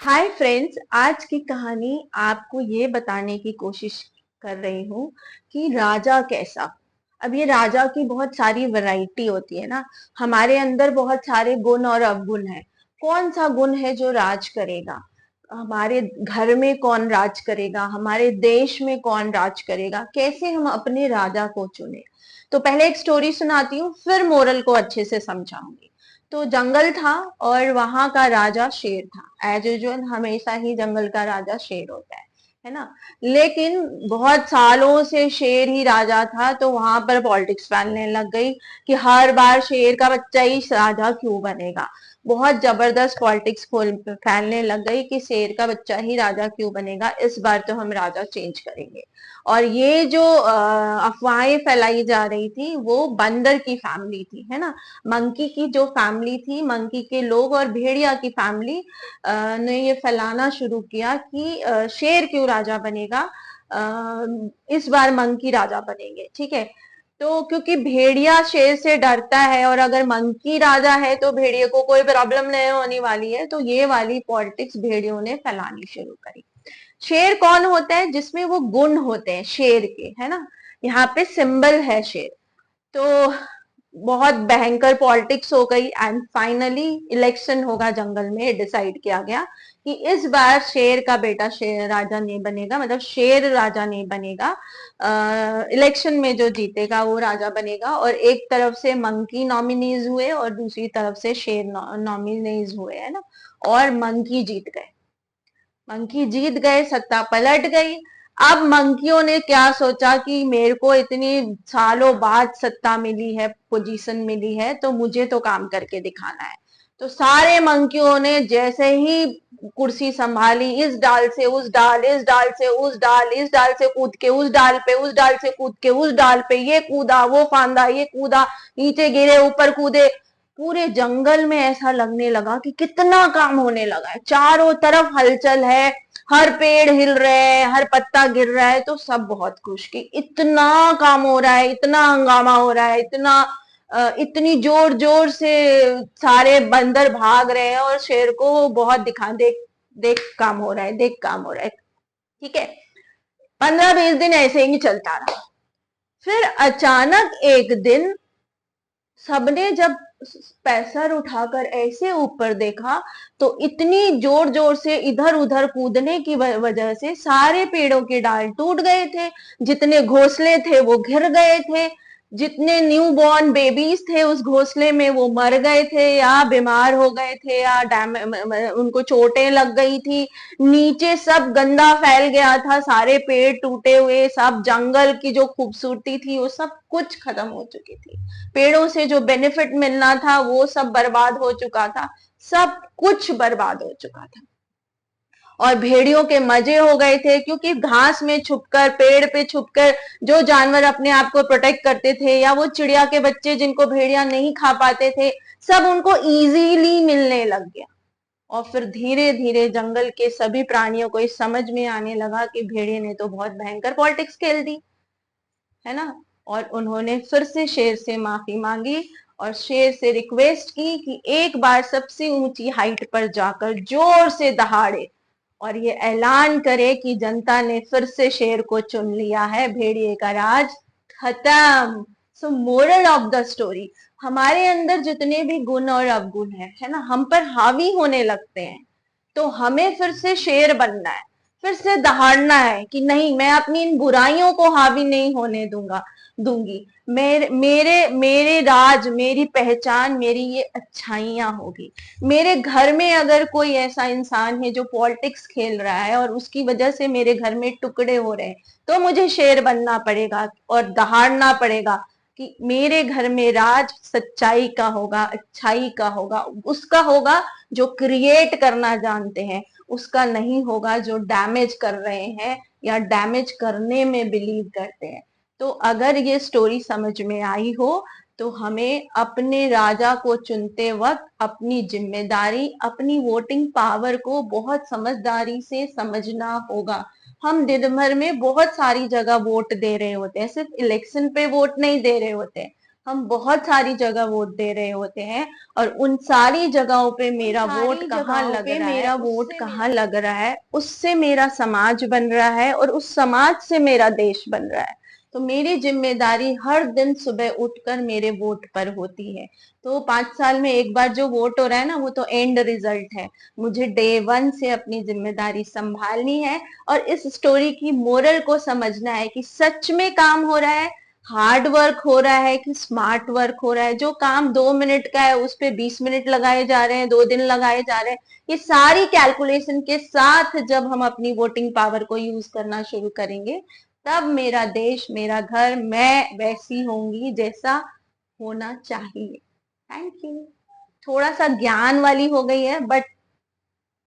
Hi friends, आज की कहानी आपको ये बताने की कोशिश कर रही हूँ कि राजा कैसा। अब ये राजा की बहुत सारी वैरायटी होती है ना। हमारे अंदर बहुत सारे गुण और अवगुण है। कौन सा गुण है जो राज करेगा, हमारे घर में कौन राज करेगा, हमारे देश में कौन राज करेगा, कैसे हम अपने राजा को चुने। तो पहले एक स्टोरी सुनाती हूँ, फिर मोरल को अच्छे से समझाऊंगी। तो जंगल था और वहां का राजा शेर था। एज यूजुअल हमेशा ही जंगल का राजा शेर होता है ना। लेकिन बहुत सालों से शेर ही राजा था, तो वहां पर पॉलिटिक्स फैलने लग गई कि हर बार शेर का बच्चा ही राजा क्यों बनेगा। बहुत जबरदस्त पॉलिटिक्स फैलने लग गई कि शेर का बच्चा ही राजा क्यों बनेगा, इस बार तो हम राजा चेंज करेंगे। और ये जो अफवाहें फैलाई जा रही थी वो बंदर की फैमिली थी, है ना। मंकी की जो फैमिली थी, मंकी के लोग और भेड़िया की फैमिली ने ये फैलाना शुरू किया कि शेर क्यों राजा बनेगा, इस बार मंकी राजा बनेंगे, ठीक है। तो क्योंकि भेड़िया शेर से डरता है और अगर मंकी राजा है तो भेड़िए को कोई प्रॉब्लम नहीं होने वाली है, तो ये वाली पॉलिटिक्स भेड़ियों ने फैलानी शुरू करी। शेर कौन होता है? जिसमें वो गुण होते हैं शेर के, है ना। यहाँ पे सिंबल है शेर। तो बहुत भयंकर पॉलिटिक्स हो गई एंड फाइनली इलेक्शन होगा जंगल में, डिसाइड किया गया कि इस बार शेर का बेटा शेर राजा नहीं बनेगा, मतलब शेर राजा नहीं बनेगा। इलेक्शन में जो जीतेगा वो राजा बनेगा। और एक तरफ से मंकी नॉमिनीज हुए और दूसरी तरफ से शेर नॉमिनीज हुए, है ना। और मंकी जीत गए। मंकी जीत गए, सत्ता पलट गई। अब मंकियों ने क्या सोचा कि मेरे को इतनी सालों बाद सत्ता मिली है, पोजीशन मिली है, तो मुझे तो काम करके दिखाना है। तो सारे मंकियों ने जैसे ही कुर्सी संभाली, इस डाल से उस डाल, इस डाल से उस डाल, इस डाल से कूद के उस डाल पे, उस डाल से कूद के उस डाल पे, ये कूदा वो फांदा, ये कूदा, नीचे गिरे ऊपर कूदे। पूरे जंगल में ऐसा लगने लगा कि कितना काम होने लगा है, चारों तरफ हलचल है, हर पेड़ हिल रहे हैं, हर पत्ता गिर रहा है। तो सब बहुत खुश कि इतना काम हो रहा है, इतना हंगामा हो रहा है, इतनी जोर जोर से सारे बंदर भाग रहे हैं और शेर को बहुत दिखा देख देख काम हो रहा है, देख काम हो रहा है, ठीक है। 15-20 दिन ऐसे ही चलता रहा। फिर अचानक एक दिन सबने जब पैसर उठाकर ऐसे ऊपर देखा, तो इतनी जोर जोर से इधर उधर कूदने की वजह से सारे पेड़ों के डाल टूट गए थे, जितने घोंसले थे वो घिर गए थे, जितने न्यू बॉर्न बेबीज थे उस घोंसले में वो मर गए थे या बीमार हो गए थे या उनको चोटें लग गई थी। नीचे सब गंदा फैल गया था, सारे पेड़ टूटे हुए, सब जंगल की जो खूबसूरती थी वो सब कुछ खत्म हो चुकी थी। पेड़ों से जो बेनिफिट मिलना था वो सब बर्बाद हो चुका था। सब कुछ बर्बाद हो चुका था। और भेड़ियों के मजे हो गए थे, क्योंकि घास में छुपकर, पेड़ पे छुपकर जो जानवर अपने आप को प्रोटेक्ट करते थे, या वो चिड़िया के बच्चे जिनको भेड़िया नहीं खा पाते थे, सब उनको इजीली मिलने लग गया। और फिर धीरे धीरे जंगल के सभी प्राणियों को इस समझ में आने लगा कि भेड़िए ने तो बहुत भयंकर पॉलिटिक्स खेल दी, है ना। और उन्होंने फिर से शेर से माफी मांगी और शेर से रिक्वेस्ट की कि एक बार सबसे ऊंची हाइट पर जाकर जोर से दहाड़े और ये ऐलान करे कि जनता ने फिर से शेर को चुन लिया है, भेड़िए का राज खत्म। सो मोरल ऑफ द स्टोरी, हमारे अंदर जितने भी गुण और अवगुण है ना, हम पर हावी होने लगते हैं, तो हमें फिर से शेर बनना है, फिर से दहाड़ना है कि नहीं, मैं अपनी इन बुराइयों को हावी नहीं होने दूंगी। मेरे मेरे मेरे राज, मेरी पहचान, मेरी ये अच्छाइयां होगी। मेरे घर में अगर कोई ऐसा इंसान है जो पॉलिटिक्स खेल रहा है और उसकी वजह से मेरे घर में टुकड़े हो रहे हैं, तो मुझे शेर बनना पड़ेगा और दहाड़ना पड़ेगा कि मेरे घर में राज सच्चाई का होगा, अच्छाई का होगा, उसका होगा जो क्रिएट करना जानते हैं, उसका नहीं होगा जो डैमेज कर रहे हैं या डैमेज करने में बिलीव करते हैं। तो अगर ये स्टोरी समझ में आई हो, तो हमें अपने राजा को चुनते वक्त अपनी जिम्मेदारी, अपनी वोटिंग पावर को बहुत समझदारी से समझना होगा। हम दिन भर में बहुत सारी जगह वोट दे रहे होते हैं, सिर्फ इलेक्शन पे वोट नहीं दे रहे होते हैं। हम बहुत सारी जगह वोट दे रहे होते हैं और उन सारी जगहों पे मेरा वोट कहाँ लग रहा है, मेरा वोट कहाँ लग रहा है, उससे मेरा समाज बन रहा है और उस समाज से मेरा देश बन रहा है। तो मेरी जिम्मेदारी हर दिन सुबह उठकर मेरे वोट पर होती है। तो 5 साल में एक बार जो वोट हो रहा है ना, वो तो एंड रिजल्ट है। मुझे डे वन से अपनी जिम्मेदारी संभालनी है और इस स्टोरी की मोरल को समझना है कि सच में काम हो रहा है, हार्ड वर्क हो रहा है कि स्मार्ट वर्क हो रहा है। जो काम 2 मिनट का है उस पे 20 मिनट लगाए जा रहे हैं, 2 दिन लगाए जा रहे हैं। ये सारी कैलकुलेशन के साथ जब हम अपनी वोटिंग पावर को यूज करना शुरू करेंगे, तब मेरा देश, मेरा घर, मैं वैसी होंगी जैसा होना चाहिए। Thank you. थोड़ा सा ज्ञान वाली हो गई है, बट